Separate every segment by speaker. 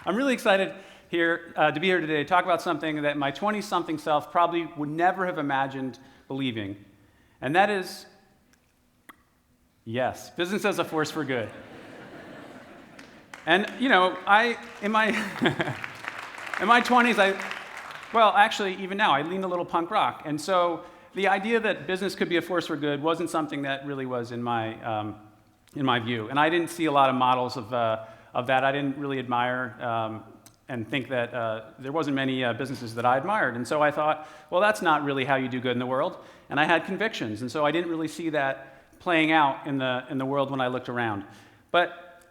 Speaker 1: I'm really excited to be here today to talk about something that my 20-something self probably would never have imagined believing. And that is, yes, business as a force for good. And, in my in my 20s, actually, even now, I lean a little punk rock. And so the idea that business could be a force for good wasn't something that really was in my view. And I didn't see a lot of models of that. I didn't really admire and think that there wasn't many businesses that I admired. And so I thought, well, that's not really how you do good in the world. And I had convictions. And so I didn't really see that playing out in the world when I looked around. But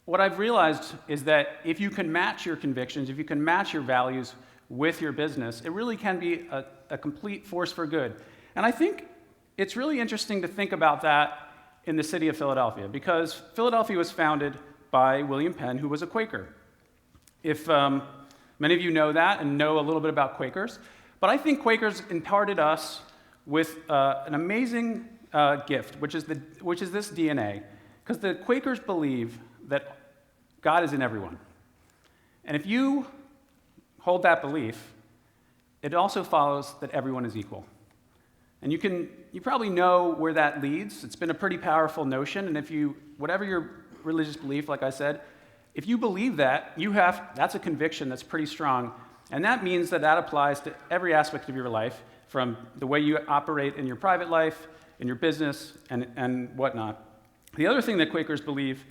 Speaker 1: what I've realized is that if you can match your convictions, if you can match your values with your business, it really can be a complete force for good. And I think it's really interesting to think about that in the city of Philadelphia, because Philadelphia was founded by William Penn, who was a Quaker. If many of you know that and know a little bit about Quakers, but I think Quakers imparted us with an amazing gift, which is this DNA, because the Quakers believe that God is in everyone. And if you hold that belief, it also follows that everyone is equal. And you probably know where that leads. It's been a pretty powerful notion, and whatever your religious belief, like I said, if you believe that, that's a conviction that's pretty strong, and that means that applies to every aspect of your life, from the way you operate in your private life, in your business, and whatnot. The other thing that Quakers believe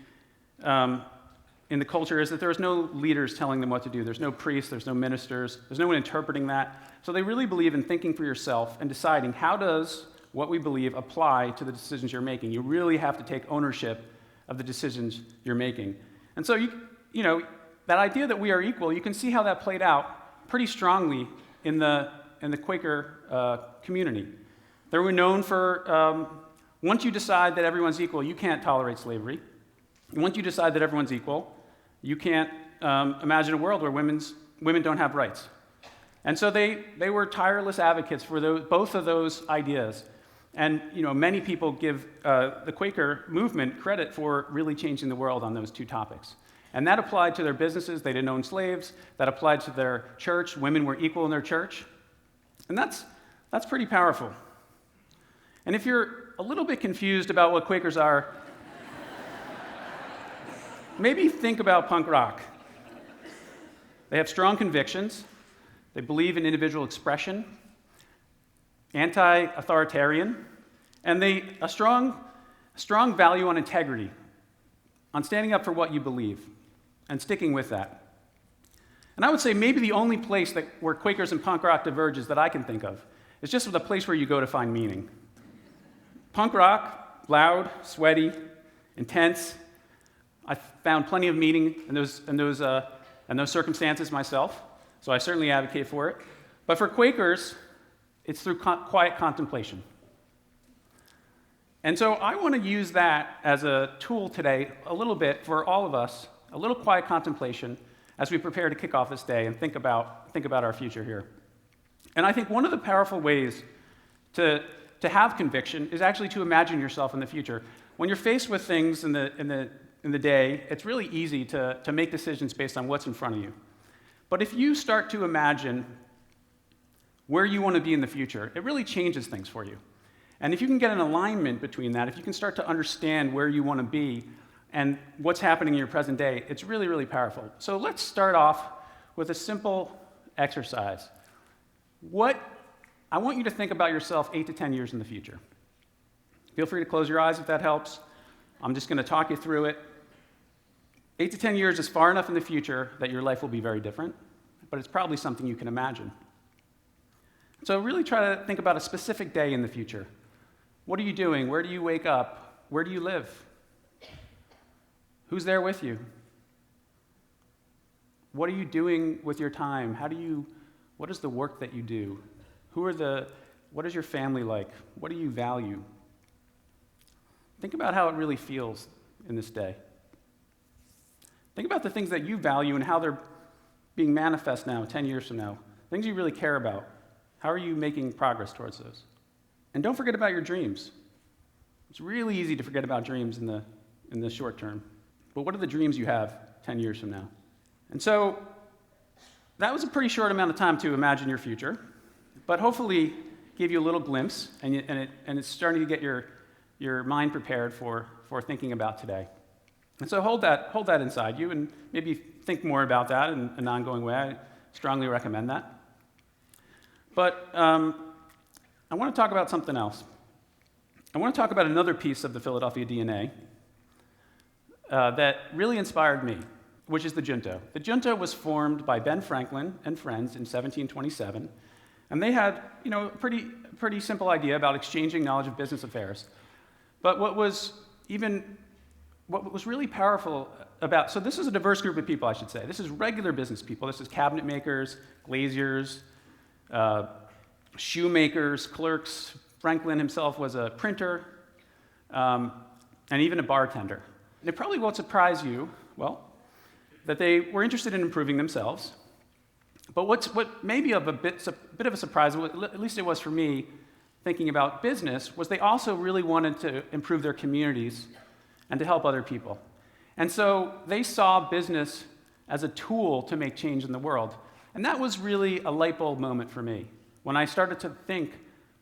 Speaker 1: in the culture is that there's no leaders telling them what to do. There's no priests, there's no ministers, there's no one interpreting that. So they really believe in thinking for yourself and deciding how does what we believe apply to the decisions you're making. You really have to take ownership of the decisions you're making. And so, that idea that we are equal, you can see how that played out pretty strongly in the Quaker community. They were known for, once you decide that everyone's equal, you can't tolerate slavery. And once you decide that everyone's equal, you can't imagine a world where women don't have rights. And so they were tireless advocates for both of those ideas. And many people give the Quaker movement credit for really changing the world on those two topics. And that applied to their businesses. They didn't own slaves. That applied to their church. Women were equal in their church. And that's pretty powerful. And if you're a little bit confused about what Quakers are, maybe think about punk rock. They have strong convictions. They believe in individual expression, anti-authoritarian, and a strong value on integrity, on standing up for what you believe and sticking with that. And I would say maybe the only place where Quakers and punk rock diverges that I can think of is just the place where you go to find meaning. Punk rock, loud, sweaty, intense. I found plenty of meaning in those circumstances myself, so I certainly advocate for it. But for Quakers, it's through quiet contemplation. And so I want to use that as a tool today, a little bit for all of us, a little quiet contemplation as we prepare to kick off this day and think about our future here. And I think one of the powerful ways to have conviction is actually to imagine yourself in the future. When you're faced with things in the day, it's really easy to make decisions based on what's in front of you. But if you start to imagine where you want to be in the future, it really changes things for you. And if you can get an alignment between that, if you can start to understand where you want to be and what's happening in your present day, it's really, really powerful. So let's start off with a simple exercise. I want you to think about yourself 8 to 10 years in the future. Feel free to close your eyes if that helps. I'm just going to talk you through it. 8 to 10 years is far enough in the future that your life will be very different, but it's probably something you can imagine. So really try to think about a specific day in the future. What are you doing? Where do you wake up? Where do you live? Who's there with you? What are you doing with your time? What is the work that you do? What is your family like? What do you value? Think about how it really feels in this day. Think about the things that you value and how they're being manifest now, 10 years from now. Things you really care about. How are you making progress towards those? And don't forget about your dreams. It's really easy to forget about dreams in the short term. But what are the dreams you have 10 years from now? And so that was a pretty short amount of time to imagine your future, but hopefully gave you a little glimpse, and it's starting to get your mind prepared for thinking about today. And so hold that inside you, and maybe think more about that in an ongoing way. I strongly recommend that. But I want to talk about something else. I want to talk about another piece of the Philadelphia DNA that really inspired me, which is the Junto. The Junto was formed by Ben Franklin and friends in 1727, and they had, a pretty simple idea about exchanging knowledge of business affairs. But what was really powerful about, so this is a diverse group of people, I should say. This is regular business people. This is cabinet makers, glaziers, shoemakers, clerks. Franklin himself was a printer, and even a bartender. And it probably won't surprise you, that they were interested in improving themselves. But what may be a bit of a surprise, at least it was for me, thinking about business, was they also really wanted to improve their communities and to help other people. And so they saw business as a tool to make change in the world. And that was really a light bulb moment for me, when I started to think,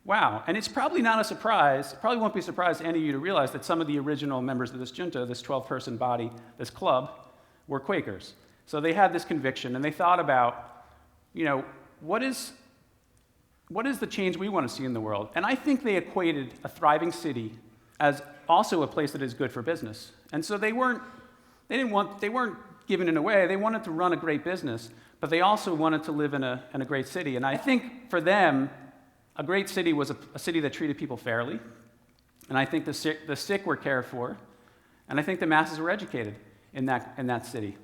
Speaker 1: wow, and it's probably not a surprise, it probably won't be a surprise to any of you to realize that some of the original members of this Junto, this 12-person body, this club, were Quakers. So they had this conviction, and they thought about, what is the change we want to see in the world? And I think they equated a thriving city as also a place that is good for business. And so they weren't giving it away. They wanted to run a great business, but they also wanted to live in a great city. And I think for them, a great city was a city that treated people fairly. And I think the sick were cared for. And I think the masses were educated in that city.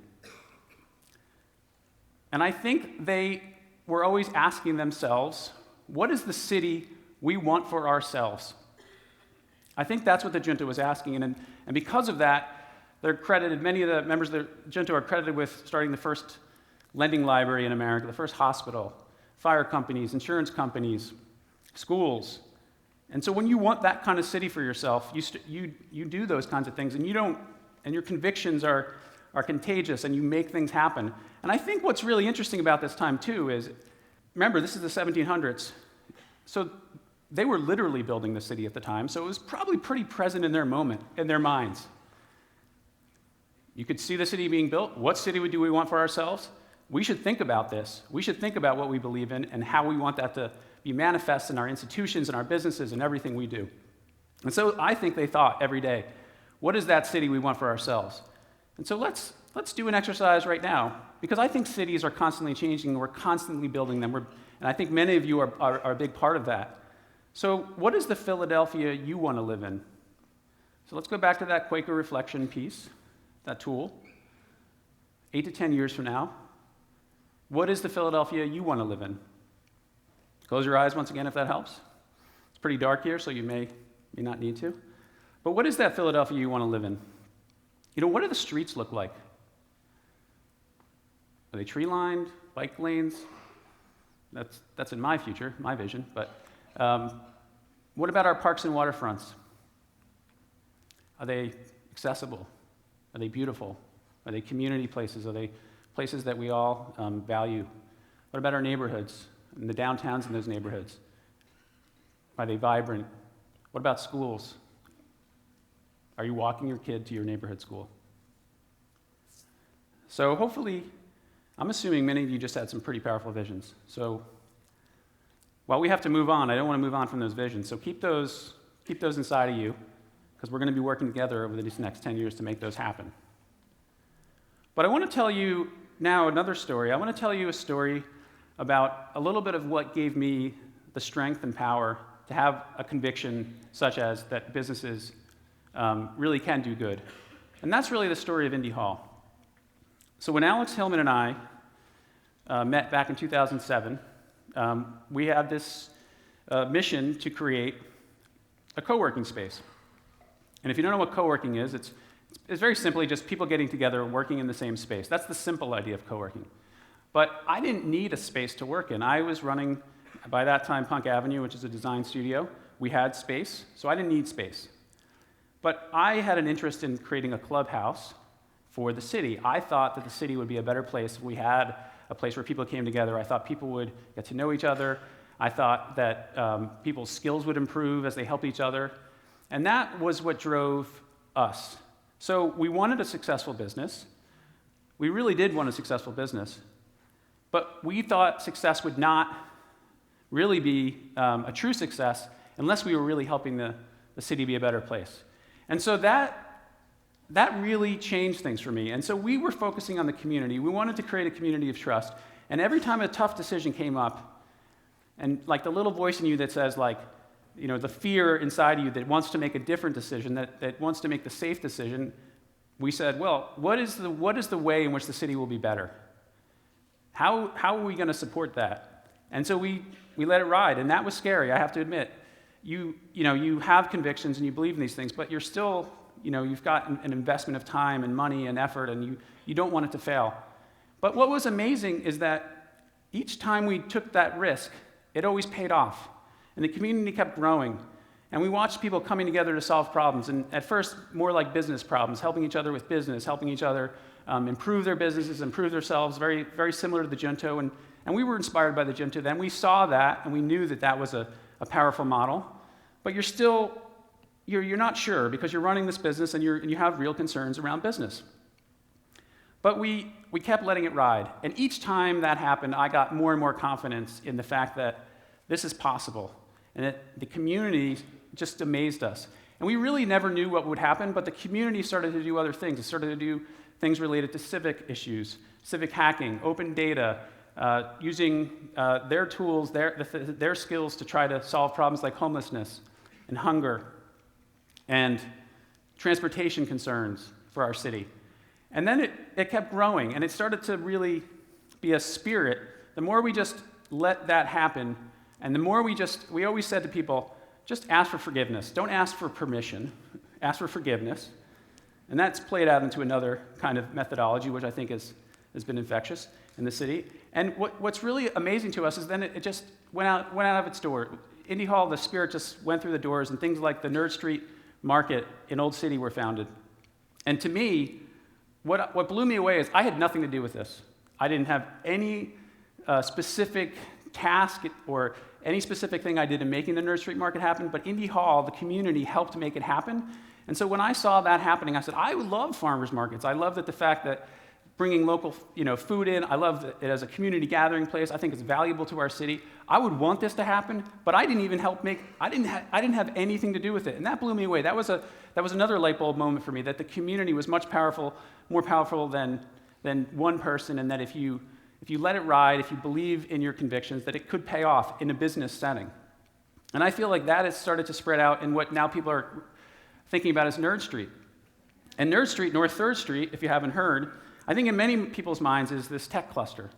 Speaker 1: And I think they were always asking themselves, what is the city we want for ourselves? I think that's what the Junto was asking, and because of that, they're credited, many of the members of the Junto are credited with starting the first lending library in America, the first hospital, fire companies, insurance companies, schools. And so when you want that kind of city for yourself, you do those kinds of things, and your convictions are contagious, and you make things happen. And I think what's really interesting about this time, too, is, remember, this is the 1700s, so they were literally building the city at the time, so it was probably pretty present in their minds. You could see the city being built. What city do we want for ourselves? We should think about this. We should think about what we believe in and how we want that to be manifest in our institutions and our businesses and everything we do. And so I think they thought every day, what is that city we want for ourselves? And so let's do an exercise right now, because I think cities are constantly changing, and we're constantly building them, and I think many of you are a big part of that. So what is the Philadelphia you want to live in? So let's go back to that Quaker reflection piece, that tool. 8 to 10 years from now, what is the Philadelphia you want to live in? Close your eyes once again if that helps. It's pretty dark here, so you may not need to. But what is that Philadelphia you want to live in? What do the streets look like? Are they tree-lined, bike lanes? That's in my future, my vision. But what about our parks and waterfronts? Are they accessible? Are they beautiful? Are they community places? Are they places that we all value? What about our neighborhoods and the downtowns in those neighborhoods? Are they vibrant? What about schools? Are you walking your kid to your neighborhood school? So hopefully, I'm assuming many of you just had some pretty powerful visions. So while we have to move on, I don't want to move on from those visions. So keep those inside of you, because we're going to be working together over these next 10 years to make those happen. But I want to tell you now another story. I want to tell you a story about a little bit of what gave me the strength and power to have a conviction such as that businesses really can do good. And that's really the story of Indy Hall. So when Alex Hillman and I met back in 2007, we had this mission to create a co-working space. And if you don't know what co-working is, it's very simply just people getting together and working in the same space. That's the simple idea of co-working. But I didn't need a space to work in. I was running, by that time, Punk Avenue, which is a design studio. We had space, so I didn't need space. But I had an interest in creating a clubhouse for the city. I thought that the city would be a better place if we had a place where people came together. I thought people would get to know each other. I thought that people's skills would improve as they helped each other. And that was what drove us. So we wanted a successful business. We really did want a successful business. But we thought success would not really be a true success unless we were really helping the city be a better place. And so that really changed things for me. And so we were focusing on the community. We wanted to create a community of trust. And every time a tough decision came up, and like the little voice in you that says, like, you know, the fear inside of you that wants to make a different decision, that wants to make the safe decision, we said, well, what is the way in which the city will be better? How are we going to support that? And so we let it ride, and that was scary, I have to admit. You have convictions and you believe in these things, but you're still, you've got an investment of time and money and effort, and you don't want it to fail. But what was amazing is that each time we took that risk, it always paid off. And the community kept growing. And we watched people coming together to solve problems. And at first, more like business problems, helping each other with business, helping each other improve their businesses, improve themselves, very, very similar to the Junto. And we were inspired by the Junto. Then we saw that, and we knew that that was a powerful model. But you're not sure because you're running this business and you have real concerns around business. But we kept letting it ride. And each time that happened, I got more and more confidence in the fact that this is possible. And that the community just amazed us. And we really never knew what would happen, but the community started to do other things. It started to do things related to civic issues, civic hacking, open data, using their tools, their skills to try to solve problems like homelessness and hunger and transportation concerns for our city. And then it kept growing, and it started to really be a spirit. The more we just let that happen, and the more we always said to people, just ask for forgiveness. Don't ask for permission. Ask for forgiveness. And that's played out into another kind of methodology, which I think has been infectious in the city. And what's really amazing to us is then it just went out of its door. Indy Hall, the spirit just went through the doors, and things like the Nerd Street Market in Old City were founded. And to me, what blew me away is I had nothing to do with this. I didn't have any specific task or any specific thing I did in making the Nerd Street Market happen, but Indy Hall, the community, helped make it happen. And so when I saw that happening, I said, I love farmers markets. I love the fact that bringing local food in, I love it as a community gathering place. I think it's valuable to our city. I would want this to happen, but I didn't even help make, I didn't have anything to do with it. And that blew me away. That was another light bulb moment for me, that the community was much more powerful than one person, and that if you let it ride, if you believe in your convictions, that it could pay off in a business setting. And I feel like that has started to spread out in what now people are thinking about as Nerd Street. And Nerd Street, North 3rd Street, if you haven't heard, I think in many people's minds is this tech cluster.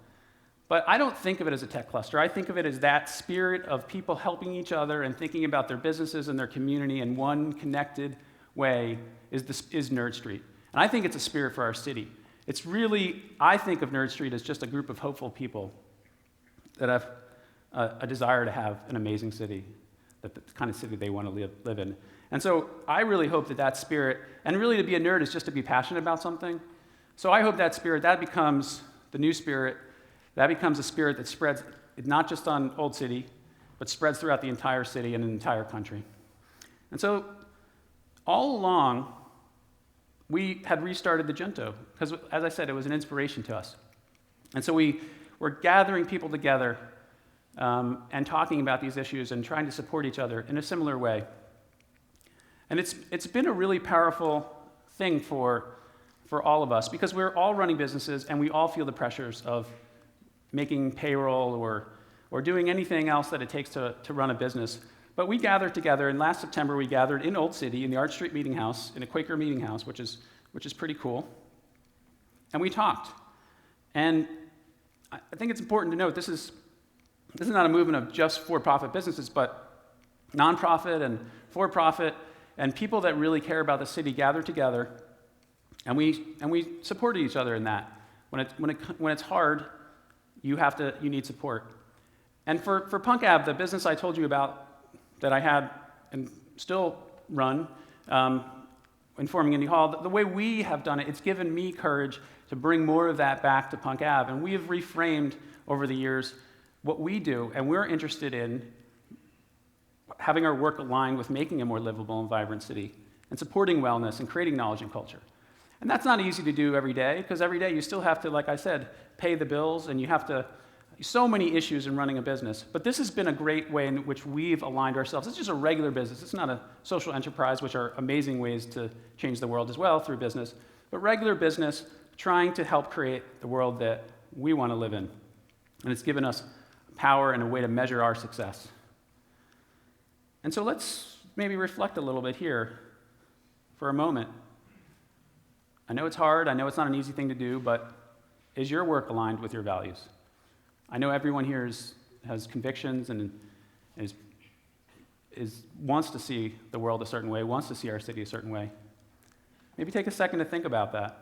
Speaker 1: But I don't think of it as a tech cluster. I think of it as that spirit of people helping each other and thinking about their businesses and their community in one connected way is Nerd Street. And I think it's a spirit for our city. It's really, I think of Nerd Street as just a group of hopeful people that have a desire to have an amazing city, the kind of city they want to live in. And so I really hope that spirit, and really to be a nerd is just to be passionate about something. So I hope that spirit, that becomes the new spirit, that becomes a spirit that spreads not just on Old City, but spreads throughout the entire city and the entire country. And so all along, we had restarted the Junto, because as I said, it was an inspiration to us. And so we were gathering people together and talking about these issues and trying to support each other in a similar way. And it's been a really powerful thing for all of us, because we're all running businesses and we all feel the pressures of making payroll or doing anything else that it takes to run a business. But we gathered together, and last September we gathered in Old City in the Arch Street Meeting House, in a Quaker meeting house, which is pretty cool. And we talked. And I think it's important to note this is not a movement of just for-profit businesses, but nonprofit and for-profit and people that really care about the city gathered together, and we supported each other in that. When it's hard, you need support. And for Punk Ave, the business I told you about that I had and still run, informing Indy Hall, the way we have done it, it's given me courage to bring more of that back to Punk Ave. And we have reframed over the years what we do, and we're interested in having our work aligned with making a more livable and vibrant city, and supporting wellness and creating knowledge and culture. And that's not easy to do every day, because every day you still have to, like I said, pay the bills, and you have to, so many issues in running a business. But this has been a great way in which we've aligned ourselves. It's just a regular business. It's not a social enterprise, which are amazing ways to change the world as well through business, but regular business trying to help create the world that we want to live in. And it's given us power and a way to measure our success. And so let's maybe reflect a little bit here for a moment. I know it's hard, I know it's not an easy thing to do, but is your work aligned with your values? I know everyone here has convictions and wants to see the world a certain way, wants to see our city a certain way. Maybe take a second to think about that.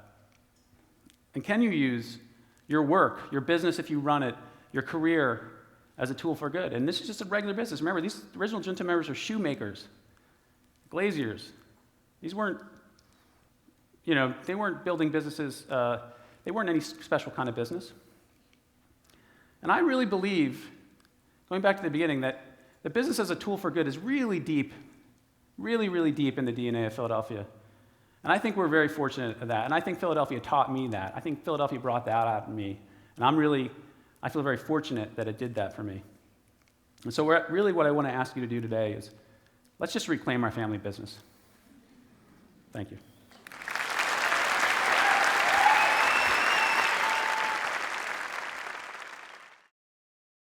Speaker 1: And can you use your work, your business if you run it, your career as a tool for good? And this is just a regular business. Remember, these original Junto members are shoemakers, glaziers. These weren't, they weren't building businesses, they weren't any special kind of business. And I really believe, going back to the beginning, that the business as a tool for good is really deep, really, really deep in the DNA of Philadelphia. And I think we're very fortunate at that. And I think Philadelphia taught me that. I think Philadelphia brought that out in me. And I feel very fortunate that it did that for me. And so really what I want to ask you to do today is, let's just reclaim our family business. Thank you.